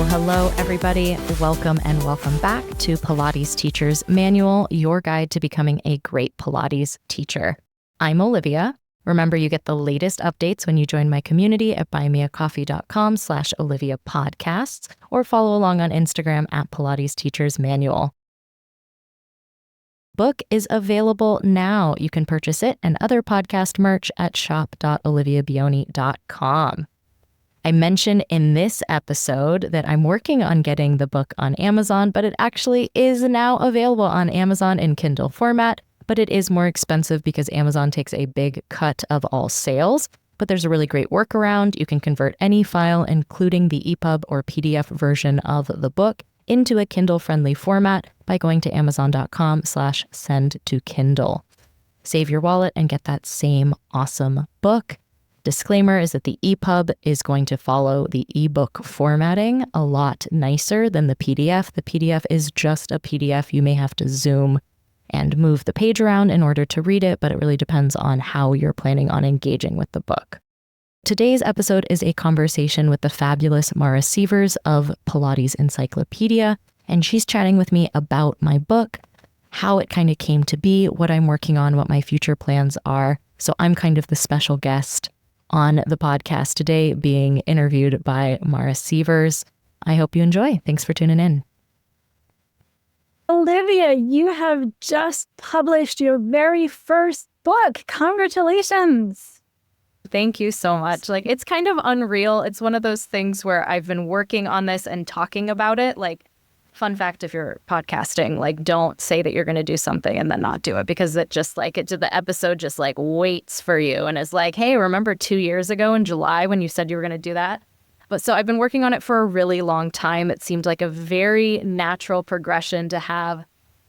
Hello, everybody. Welcome and welcome back to Pilates Teacher's Manual, your guide to becoming a great Pilates teacher. I'm Olivia. Remember, you get the latest updates when you join my community at buymeacoffee.com/Olivia podcasts or follow along on Instagram at Pilates Teacher's Manual. Book is available now. You can purchase it and other podcast merch at shop.oliviabioni.com. I mentioned in this episode that I'm working on getting the book on Amazon, but it actually is now available on Amazon in Kindle format, but it is more expensive because Amazon takes a big cut of all sales. But there's a really great workaround. You can convert any file, including the EPUB or PDF version of the book, into a Kindle-friendly format by going to amazon.com/send-to-Kindle. Save your wallet and get that same awesome book. Disclaimer is that the EPUB is going to follow the ebook formatting a lot nicer than the PDF. The PDF is just a PDF. You may have to zoom and move the page around in order to read it, but it really depends on how you're planning on engaging with the book. Today's episode is a conversation with the fabulous Mara Sievers of Pilates Encyclopedia, and she's chatting with me about my book, how it kind of came to be, what I'm working on, what my future plans are. So I'm kind of the special guest on the podcast today, being interviewed by Mara Sievers. I hope you enjoy. Thanks for tuning in. Olivia, you have just published your very first book. Congratulations. Thank you so much. It's kind of unreal. It's one of those things where I've been working on this and talking about it. Fun fact, if you're podcasting, don't say that you're going to do something and then not do it, because it just the episode just waits for you and is like, hey, remember 2 years ago in July when you said you were going to do that? But so I've been working on it for a really long time. It seemed like a very natural progression to have,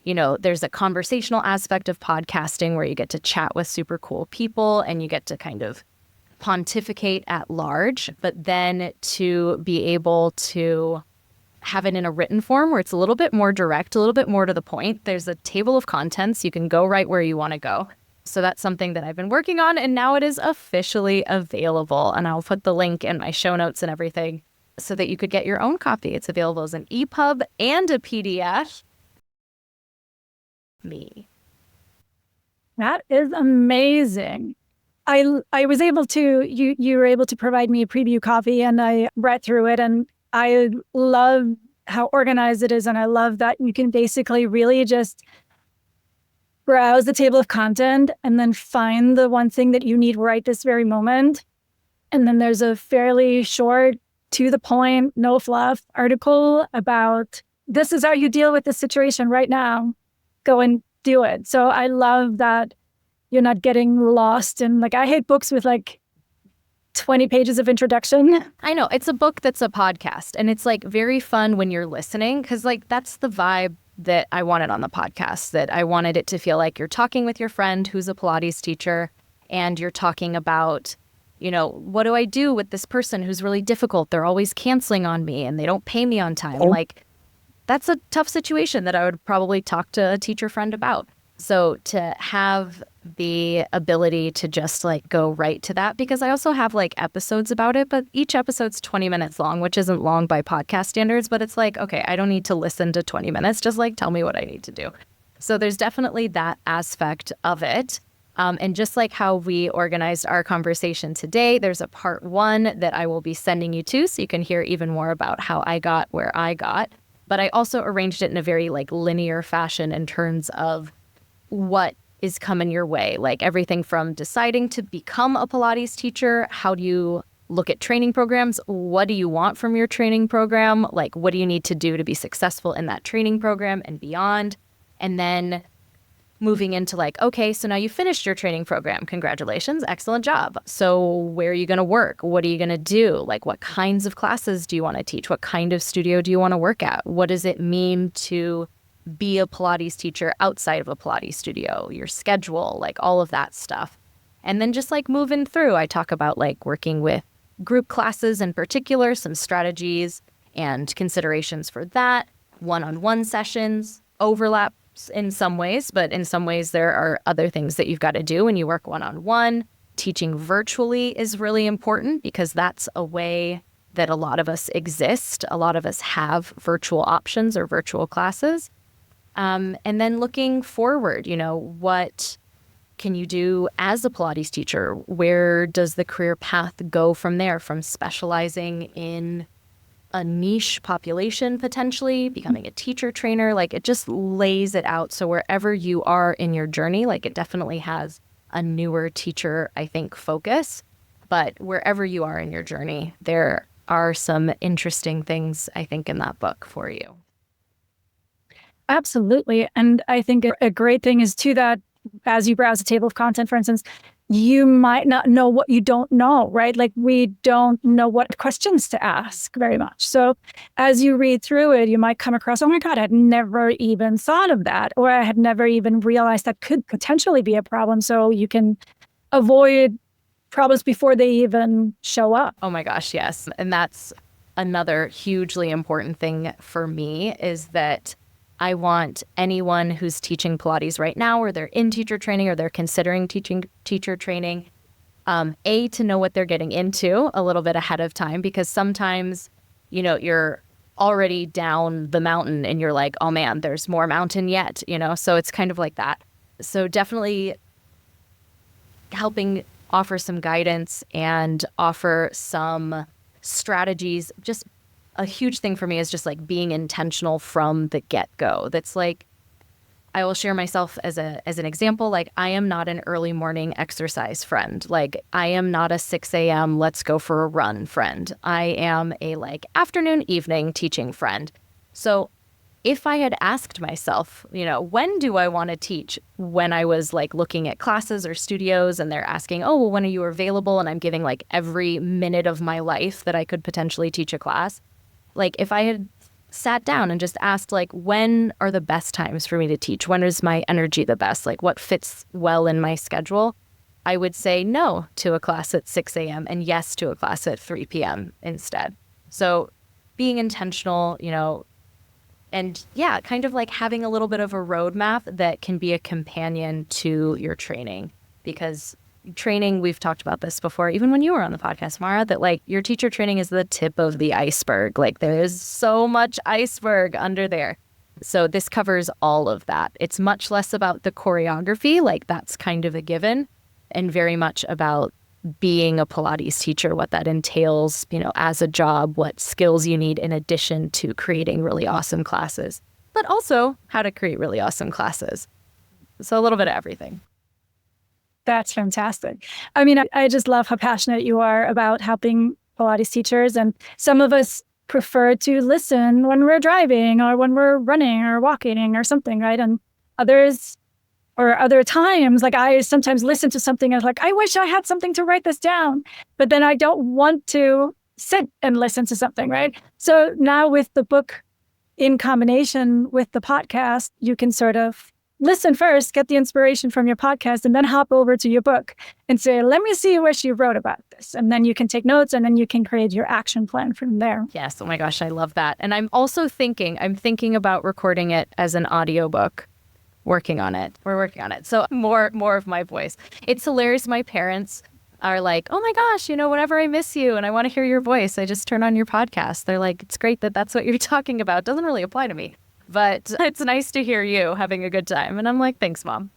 there's a conversational aspect of podcasting where you get to chat with super cool people and you get to kind of pontificate at large, but then to be able to have it in a written form where it's a little bit more direct, a little bit more to the point. There's a table of contents. You can go right where you want to go. So that's something that I've been working on, and now it is officially available. And I'll put the link in my show notes and everything so that you could get your own copy. It's available as an EPUB and a PDF. That is amazing. I was able to, you were able to provide me a preview copy, and I read through it, and I love how organized it is, and I love that you can basically really just browse the table of content and then find the one thing that you need right this very moment. And then there's a fairly short, to the point, no fluff article about this is how you deal with this situation right now. Go and do it. So I love that you're not getting lost in, I hate books with 20 pages of introduction. I know. It's a book that's a podcast, and it's very fun when you're listening, because that's the vibe that I wanted on the podcast, that I wanted it to feel like you're talking with your friend who's a Pilates teacher, and you're talking about, what do I do with this person who's really difficult? They're always canceling on me and they don't pay me on time. That's a tough situation that I would probably talk to a teacher friend about. So to have the ability to just go right to that, because I also have episodes about it, but each episode's 20 minutes long, which isn't long by podcast standards, but it's okay, I don't need to listen to 20 minutes. Just tell me what I need to do. So there's definitely that aspect of it. And just how we organized our conversation today, there's a part 1 that I will be sending you to, so you can hear even more about how I got where I got. But I also arranged it in a very linear fashion in terms of what is coming your way, everything from deciding to become a Pilates teacher. How do you look at training programs? What do you want from your training program? What do you need to do to be successful in that training program and beyond? And then moving into okay, so now you finished your training program. Congratulations. Excellent job. So where are you going to work? What are you going to do? What kinds of classes do you want to teach? What kind of studio do you want to work at? What does it mean to be a Pilates teacher outside of a Pilates studio, your schedule, all of that stuff. And then just moving through, I talk about working with group classes in particular, some strategies and considerations for that, one-on-one sessions, overlap in some ways, but in some ways there are other things that you've got to do when you work one-on-one. Teaching virtually is really important because that's a way that a lot of us exist. A lot of us have virtual options or virtual classes. And then looking forward, what can you do as a Pilates teacher? Where does the career path go from there? From specializing in a niche population, potentially becoming a teacher trainer, it just lays it out. So wherever you are in your journey, it definitely has a newer teacher, I think, focus. But wherever you are in your journey, there are some interesting things, I think, in that book for you. Absolutely. And I think a great thing is too that as you browse a table of content, for instance, you might not know what you don't know, right? We don't know what questions to ask very much. So as you read through it, you might come across, oh my God, I'd never even thought of that, or I had never even realized that could potentially be a problem. So you can avoid problems before they even show up. Oh my gosh, yes. And that's another hugely important thing for me is that I want anyone who's teaching Pilates right now, or they're in teacher training, or they're considering teaching teacher training, to know what they're getting into a little bit ahead of time, because sometimes, you're already down the mountain and you're like, oh man, there's more mountain yet, so it's kind of like that. So definitely helping offer some guidance and offer some strategies. Just a huge thing for me is just being intentional from the get-go. That's I will share myself as an example. I am not an early morning exercise friend. I am not a 6 a.m. let's go for a run friend. I am a afternoon, evening teaching friend. So if I had asked myself, when do I want to teach, when I was looking at classes or studios and they're asking, oh, well, when are you available? And I'm giving every minute of my life that I could potentially teach a class. If I had sat down and just asked, when are the best times for me to teach? When is my energy the best? What fits well in my schedule? I would say no to a class at 6 a.m. and yes to a class at 3 p.m. instead. So being intentional, and yeah, kind of having a little bit of a roadmap that can be a companion to your training. Because training, we've talked about this before, even when you were on the podcast, Mara, that your teacher training is the tip of the iceberg. There is so much iceberg under there. So this covers all of that. It's much less about the choreography, that's kind of a given, and very much about being a Pilates teacher, what that entails, as a job, what skills you need in addition to creating really awesome classes, but also how to create really awesome classes. So a little bit of everything. That's fantastic. I mean, I just love how passionate you are about helping Pilates teachers. And some of us prefer to listen when we're driving or when we're running or walking or something, right? And others, or other times, I sometimes listen to something and I wish I had something to write this down, but then I don't want to sit and listen to something, right? So now with the book in combination with the podcast, you can sort of listen first, get the inspiration from your podcast, and then hop over to your book and say, let me see what she wrote about this. And then you can take notes and then you can create your action plan from there. Yes. Oh my gosh, I love that. And I'm thinking about recording it as an audiobook, working on it. We're working on it. So more of my voice. It's hilarious. My parents are like, oh my gosh, whenever I miss you and I want to hear your voice, I just turn on your podcast. They're like, it's great that that's what you're talking about. Doesn't really apply to me. But it's nice to hear you having a good time. And I'm like, thanks, Mom.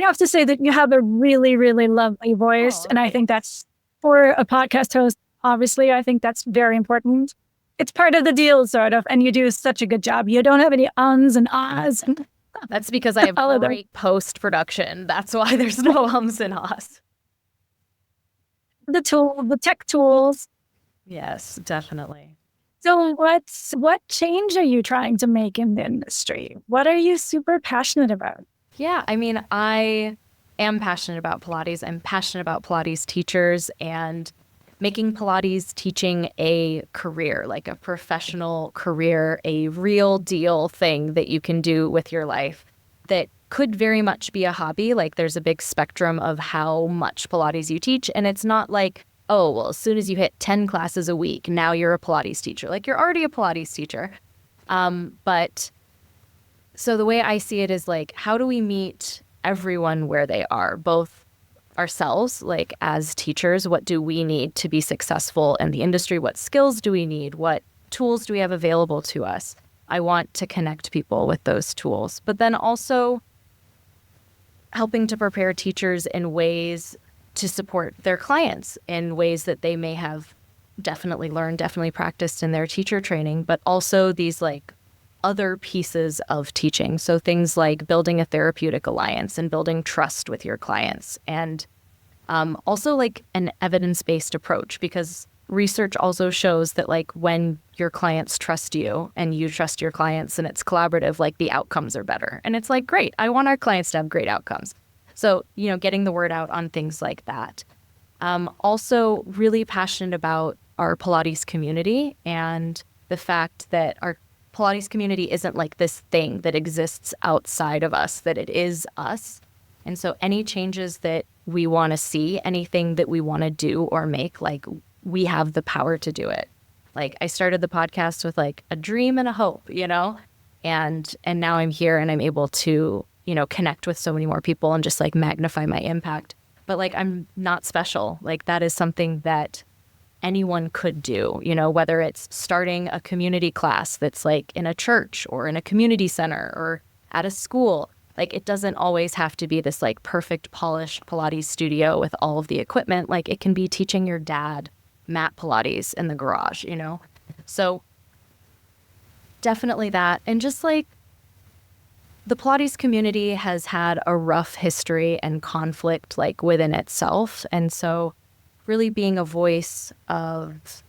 I have to say that you have a really, really lovely voice. And I think that's, for a podcast host, obviously, I think that's very important. It's part of the deal, sort of. And you do such a good job. You don't have any ums and ahs. That's because I have great post-production. That's why there's no ums and ahs. The tech tools. Yes, definitely. So what change are you trying to make in the industry? What are you super passionate about? Yeah, I mean, I am passionate about Pilates. I'm passionate about Pilates teachers and making Pilates teaching a career, a professional career, a real deal thing that you can do with your life that could very much be a hobby. There's a big spectrum of how much Pilates you teach. And it's not oh, well, as soon as you hit 10 classes a week, now you're a Pilates teacher. You're already a Pilates teacher. But So the way I see it is like, how do we meet everyone where they are, both ourselves, like as teachers, what do we need to be successful in the industry? What skills do we need? What tools do we have available to us? I want to connect people with those tools, but then also helping to prepare teachers in ways to support their clients in ways that they may have definitely learned, definitely practiced in their teacher training, but also these like other pieces of teaching. So things like building a therapeutic alliance and building trust with your clients, and also like an evidence-based approach, because research also shows that like when your clients trust you and you trust your clients and it's collaborative, like the outcomes are better. And it's like, great, I want our clients to have great outcomes. So, getting the word out on things like that. Also really passionate about our Pilates community and the fact that our Pilates community isn't like this thing that exists outside of us, that it is us. And so any changes that we want to see, anything that we want to do or make, like we have the power to do it. Like I started the podcast with like a dream and a hope, and now I'm here and I'm able to, connect with so many more people and just like magnify my impact. But like, I'm not special. Like that is something that anyone could do, whether it's starting a community class that's like in a church or in a community center or at a school. Like it doesn't always have to be this like perfect polished Pilates studio with all of the equipment. Like it can be teaching your dad mat Pilates in the garage, So definitely that. And just like the Pilates community has had a rough history and conflict like within itself. And so really being a voice of,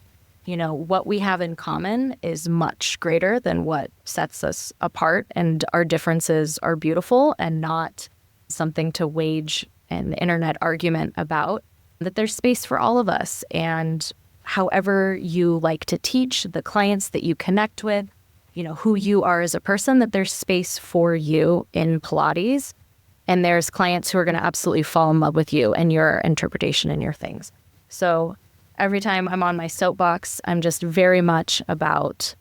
what we have in common is much greater than what sets us apart. And our differences are beautiful and not something to wage an internet argument about, that there's space for all of us. And however you like to teach, the clients that you connect with, who you are as a person, that there's space for you in Pilates. And there's clients who are going to absolutely fall in love with you and your interpretation and your things. So every time I'm on my soapbox, I'm just very much about,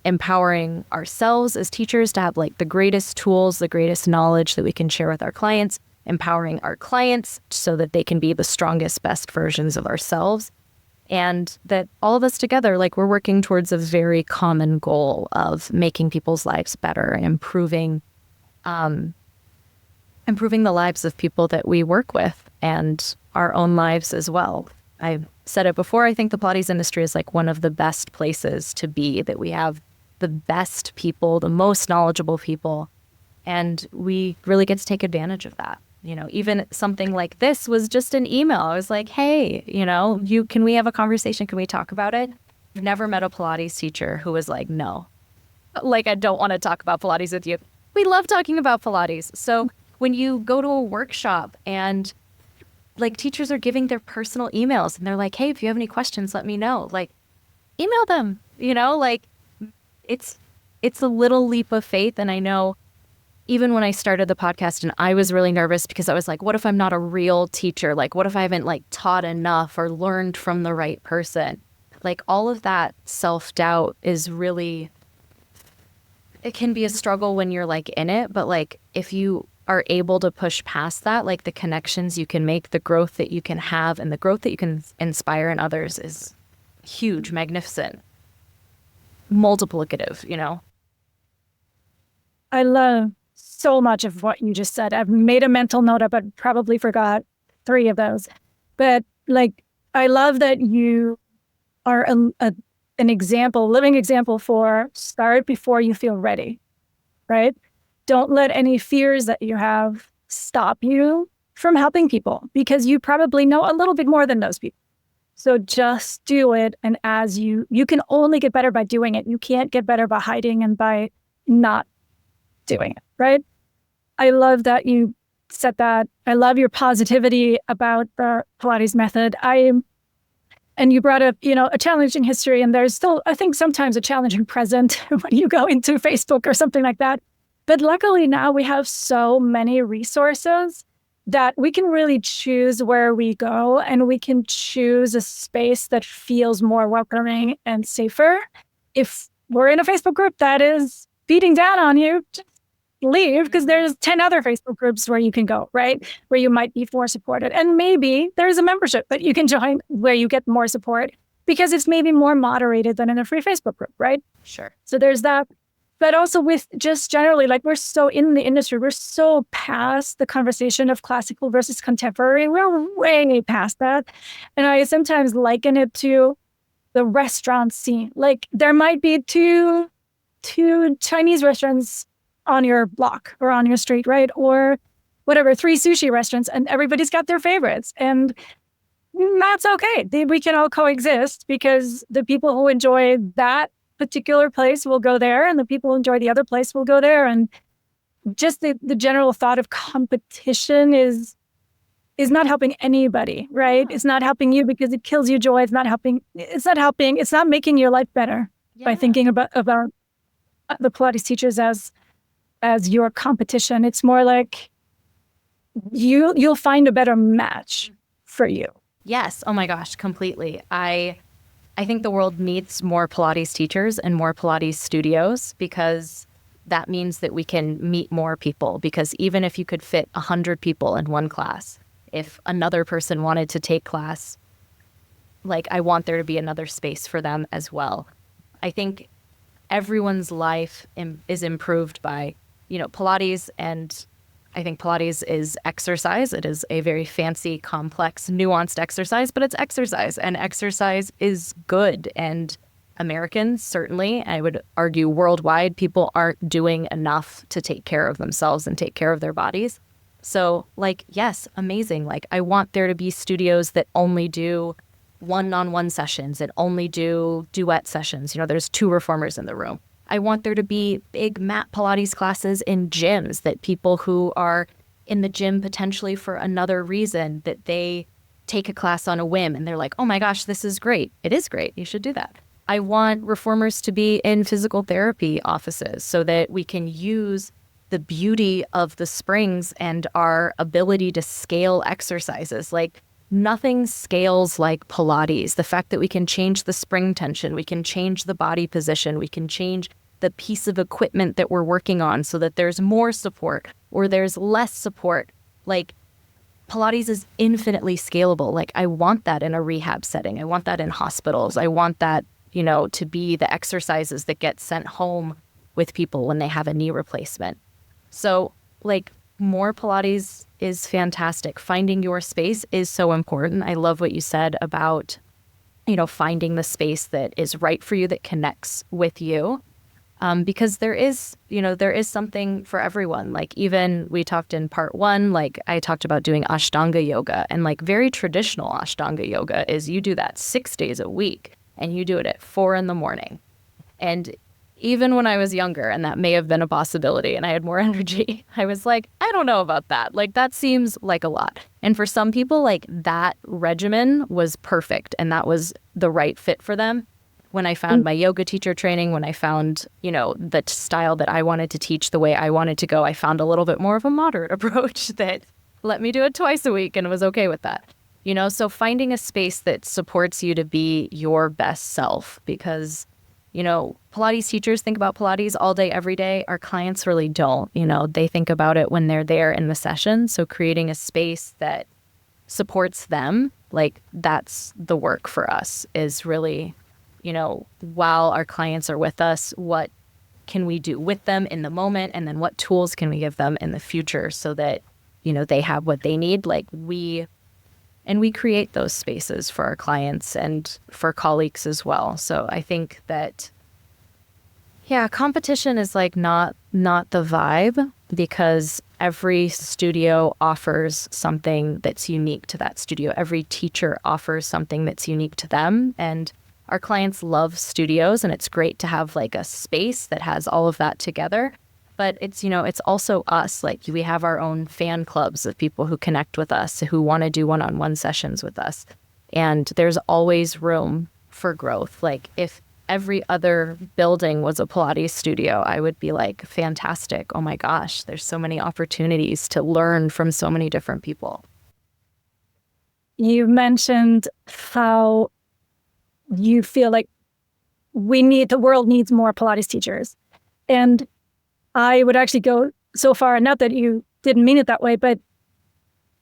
empowering ourselves as teachers to have like the greatest tools, the greatest knowledge that we can share with our clients, empowering our clients so that they can be the strongest, best versions of ourselves. And that all of us together, like we're working towards a very common goal of making people's lives better and improving the lives of people that we work with and our own lives as well. I've said it before, I think the Pilates industry is like one of the best places to be, that we have the best people, the most knowledgeable people, and we really get to take advantage of that. Even something like this was just an email. I was like, hey, can we have a conversation? Can we talk about it? I've never met a Pilates teacher who was like, no, like, I don't want to talk about Pilates with you. We love talking about Pilates. So when you go to a workshop and like teachers are giving their personal emails and they're like, hey, if you have any questions, let me know. Like, email them, like it's a little leap of faith. And I know even when I started the podcast and I was really nervous because I was like, what if I'm not a real teacher? Like, what if I haven't like taught enough or learned from the right person? Like all of that self-doubt is really, it can be a struggle when you're like in it, but like if you are able to push past that, like the connections you can make, the growth that you can have, and the growth that you can inspire in others is huge, magnificent, multiplicative, I love so much of what you just said. I've made a mental note of it, probably forgot 3 of those. But like, I love that you are an example, living example for start before you feel ready, right? Don't let any fears that you have stop you from helping people, because you probably know a little bit more than those people. So just do it. And as you can only get better by doing it. You can't get better by hiding and by not doing it, right? I love that you said that. I love your positivity about the Pilates method. And you brought up, a challenging history, and there's still, I think, sometimes a challenging present when you go into Facebook or something like that. But luckily now we have so many resources that we can really choose where we go, and we can choose a space that feels more welcoming and safer. If we're in a Facebook group, that is beating down on you, just leave, because there's 10 other Facebook groups where you can go, right? Where you might be more supported. And maybe there's a membership that you can join where you get more support because it's maybe more moderated than in a free Facebook group, right? Sure. So there's that. But also with just generally, like, we're so in the industry, we're so past the conversation of classical versus contemporary. We're way past that. And I sometimes liken it to the restaurant scene. Like, there might be two Chinese restaurants on your block or on your street, right? Or whatever, 3 sushi restaurants, and everybody's got their favorites. And that's okay. We can all coexist, because the people who enjoy that particular place will go there, and the people who enjoy the other place will go there. And just the general thought of competition is not helping anybody, right? It's not helping you because it kills you joy. It's not making your life better by thinking about the Pilates teachers as your competition. It's more like you'll find a better match for you. Yes. Oh my gosh, completely. I think the world needs more Pilates teachers and more Pilates studios, because that means that we can meet more people. Because even if you could fit 100 people in one class, if another person wanted to take class, like, I want there to be another space for them as well. I think everyone's life is improved by, Pilates, and I think Pilates is exercise. It is a very fancy, complex, nuanced exercise, but it's exercise, and exercise is good. And Americans, certainly, I would argue worldwide, people aren't doing enough to take care of themselves and take care of their bodies. So, like, yes, amazing. Like, I want there to be studios that only do one-on-one sessions and only do duet sessions. There's 2 reformers in the room. I want there to be big mat Pilates classes in gyms, that people who are in the gym potentially for another reason, that they take a class on a whim and they're like, oh my gosh, this is great. It is great. You should do that. I want reformers to be in physical therapy offices so that we can use the beauty of the springs and our ability to scale exercises. Like, nothing scales like Pilates. The fact that we can change the spring tension, we can change the body position, we can change the piece of equipment that we're working on so that there's more support or there's less support. Like, Pilates is infinitely scalable. Like, I want that in a rehab setting. I want that in hospitals. I want that, to be the exercises that get sent home with people when they have a knee replacement. So, like, more Pilates is fantastic. Finding your space is so important. I love what you said about, finding the space that is right for you, that connects with you. Because there is something for everyone. Like, even we talked in part 1, like, I talked about doing Ashtanga yoga, and like, very traditional Ashtanga yoga is you do that 6 days a week, and you do it at 4 a.m. And even when I was younger, and that may have been a possibility, and I had more energy, I was like, I don't know about that. Like, that seems like a lot. And for some people, like, that regimen was perfect, and that was the right fit for them. When I found my yoga teacher training, when I found, the style that I wanted to teach, the way I wanted to go, I found a little bit more of a moderate approach that let me do it twice a week and was okay with that. So finding a space that supports you to be your best self, because, Pilates teachers think about Pilates all day, every day. Our clients really don't. They think about it when they're there in the session. So creating a space that supports them, like, that's the work for us, is really, while our clients are with us, what can we do with them in the moment? And then what tools can we give them in the future so that, they have what they need? Like, we create those spaces for our clients and for colleagues as well. So I think that, competition is like not the vibe, because every studio offers something that's unique to that studio. Every teacher offers something that's unique to them. And our clients love studios, and it's great to have like a space that has all of that together. But it's, it's also us. Like, we have our own fan clubs of people who connect with us, who want to do one-on-one sessions with us. And there's always room for growth. Like, if every other building was a Pilates studio, I would be like, fantastic. Oh my gosh, there's so many opportunities to learn from so many different people. You mentioned how you feel like the world needs more Pilates teachers. And I would actually go so far, not that you didn't mean it that way, but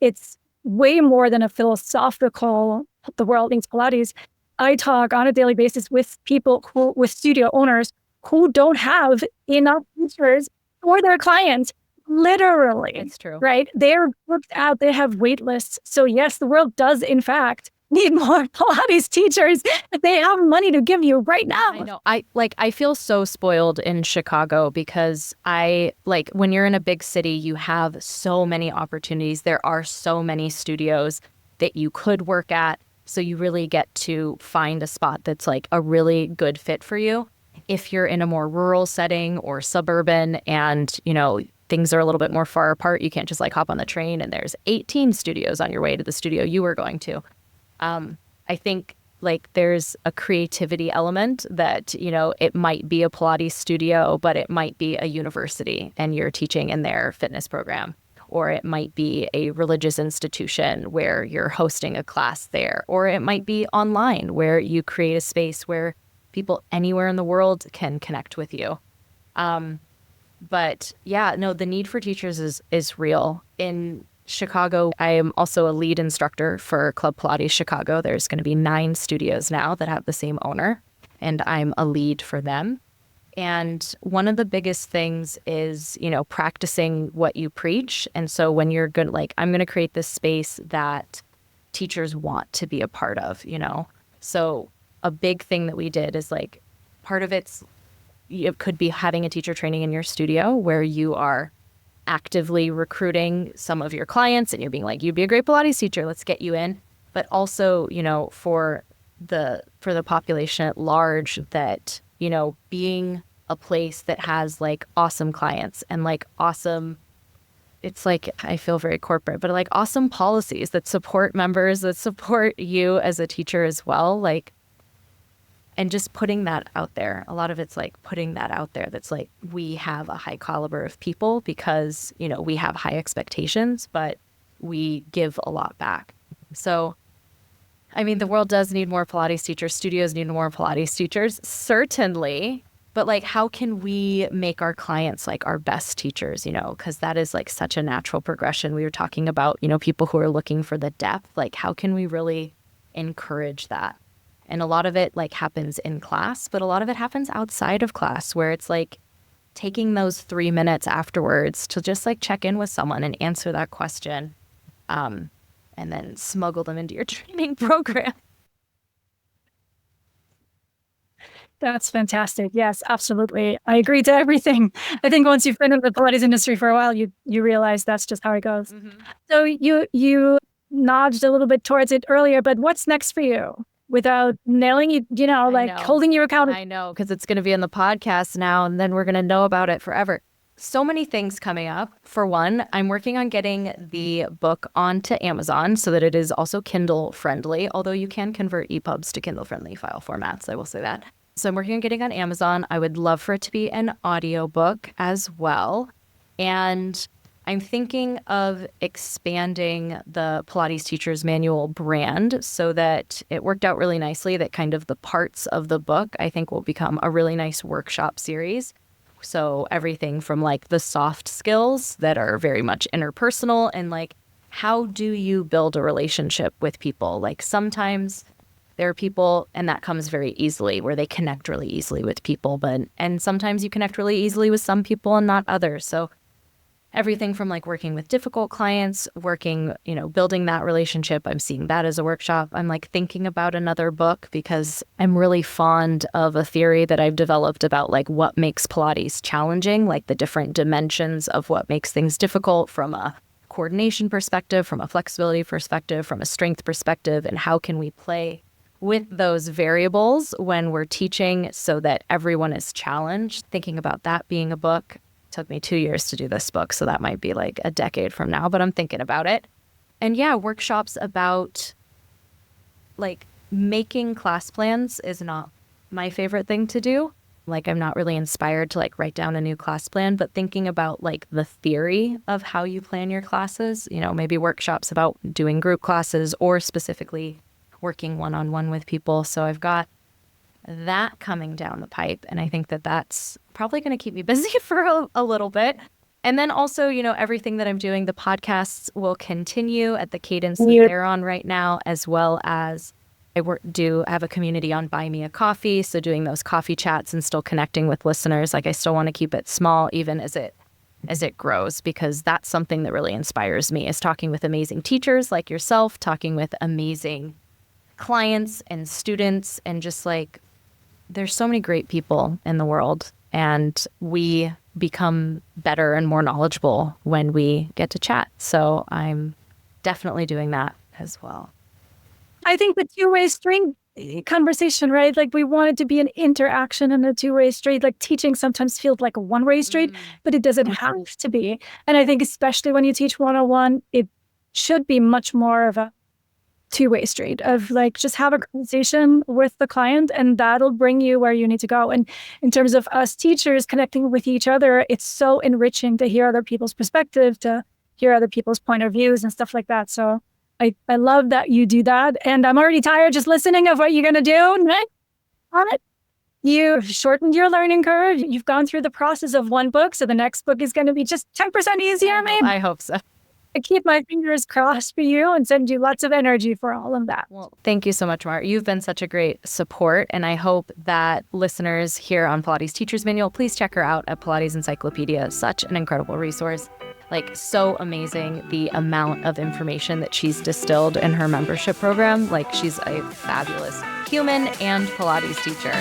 it's way more than a philosophical, the world needs Pilates. I talk on a daily basis with people with studio owners who don't have enough teachers for their clients. Literally. It's true. Right? They're booked out. They have wait lists. So yes, the world does in fact need more Pilates teachers. They have money to give you right now. I know. I feel so spoiled in Chicago because when you're in a big city, you have so many opportunities. There are so many studios that you could work at. So you really get to find a spot that's like a really good fit for you. If you're in a more rural setting or suburban and, things are a little bit more far apart, you can't just like hop on the train and there's 18 studios on your way to the studio you were going to. I think like there's a creativity element that, it might be a Pilates studio, but it might be a university and you're teaching in their fitness program. Or it might be a religious institution where you're hosting a class there. Or it might be online where you create a space where people anywhere in the world can connect with you. But yeah, no, the need for teachers is real. In Chicago, I am also a lead instructor for Club Pilates Chicago. There's going to be 9 studios now that have the same owner, and I'm a lead for them. And one of the biggest things is, practicing what you preach. And so when you're good, I'm going to create this space that teachers want to be a part of, So a big thing that we did is part of it could be having a teacher training in your studio where you are actively recruiting some of your clients and you're being like, you'd be a great Pilates teacher, let's get you in. But also, for the population at large, that, being a place that has awesome clients and awesome, it's I feel very corporate, but awesome policies that support members, that support you as a teacher as well. And just putting that out there. A lot of it's putting that out there. That's we have a high caliber of people because, we have high expectations, but we give a lot back. So, I mean, the world does need more Pilates teachers. Studios need more Pilates teachers, certainly. But how can we make our clients our best teachers, because that is such a natural progression. We were talking about, people who are looking for the depth. How can we really encourage that? And a lot of it happens in class, but a lot of it happens outside of class where it's taking those 3 minutes afterwards to just check in with someone and answer that question, and then smuggle them into your training program. That's fantastic. Yes, absolutely. I agree to everything. I think once you've been in the Pilates industry for a while, you realize that's just how it goes. Mm-hmm. So you nudged a little bit towards it earlier, but what's next for you? Without nailing you, holding you accountable. I know, because it's going to be in the podcast now, and then we're going to know about it forever. So many things coming up. For one, I'm working on getting the book onto Amazon so that it is also Kindle friendly, although you can convert EPUBs to Kindle friendly file formats, I will say that. So I'm working on getting on Amazon. I would love for it to be an audiobook as well. And I'm thinking of expanding the Pilates Teacher's Manual brand so that it worked out really nicely that kind of the parts of the book I think will become a really nice workshop series. So everything from the soft skills that are very much interpersonal and how do you build a relationship with people? Sometimes there are people, and that comes very easily, where they connect really easily with people, and sometimes you connect really easily with some people and not others. So everything from working with difficult clients, working, building that relationship. I'm seeing that as a workshop. I'm thinking about another book because I'm really fond of a theory that I've developed about what makes Pilates challenging, the different dimensions of what makes things difficult from a coordination perspective, from a flexibility perspective, from a strength perspective, and how can we play with those variables when we're teaching so that everyone is challenged. Thinking about that being a book. Took me 2 years to do this book, so that might be a decade from now, but I'm thinking about it. And yeah, workshops about making class plans is not my favorite thing to do. I'm not really inspired to write down a new class plan, but thinking about the theory of how you plan your classes, maybe workshops about doing group classes or specifically working one-on-one with people. So I've got that coming down the pipe. And I think that that's probably going to keep me busy for a little bit. And then also, everything that I'm doing, the podcasts will continue at the cadence that they're on right now, as well as I have a community on Buy Me a Coffee. So doing those coffee chats and still connecting with listeners. Like I still want to keep it small, even as it grows, because that's something that really inspires me, is talking with amazing teachers like yourself, talking with amazing clients and students, and just like, there's so many great people in the world, and we become better and more knowledgeable when we get to chat. So I'm definitely doing that as well. I think the two-way street conversation, right? Like we want it to be an interaction and a two-way street. Like teaching sometimes feels like a one-way street, but it doesn't have to be. And I think especially when you teach one-on-one, it should be much more of a two-way street of like, just have a conversation with the client and that'll bring you where you need to go. And in terms of us teachers connecting with each other, it's so enriching to hear other people's perspective, to hear other people's point of views and stuff like that. So I love that you do that. And I'm already tired just listening of what you're going to do on it. You've shortened your learning curve. You've gone through the process of one book. So the next book is going to be just 10% easier, maybe. I hope so. I keep my fingers crossed for you and send you lots of energy for all of that. Well, thank you so much, Mar. You've been such a great support. And I hope that listeners here on Pilates Teacher's Manual, please check her out at Pilates Encyclopedia. Such an incredible resource. Like, so amazing, the amount of information that she's distilled in her membership program. Like, she's a fabulous human and Pilates teacher.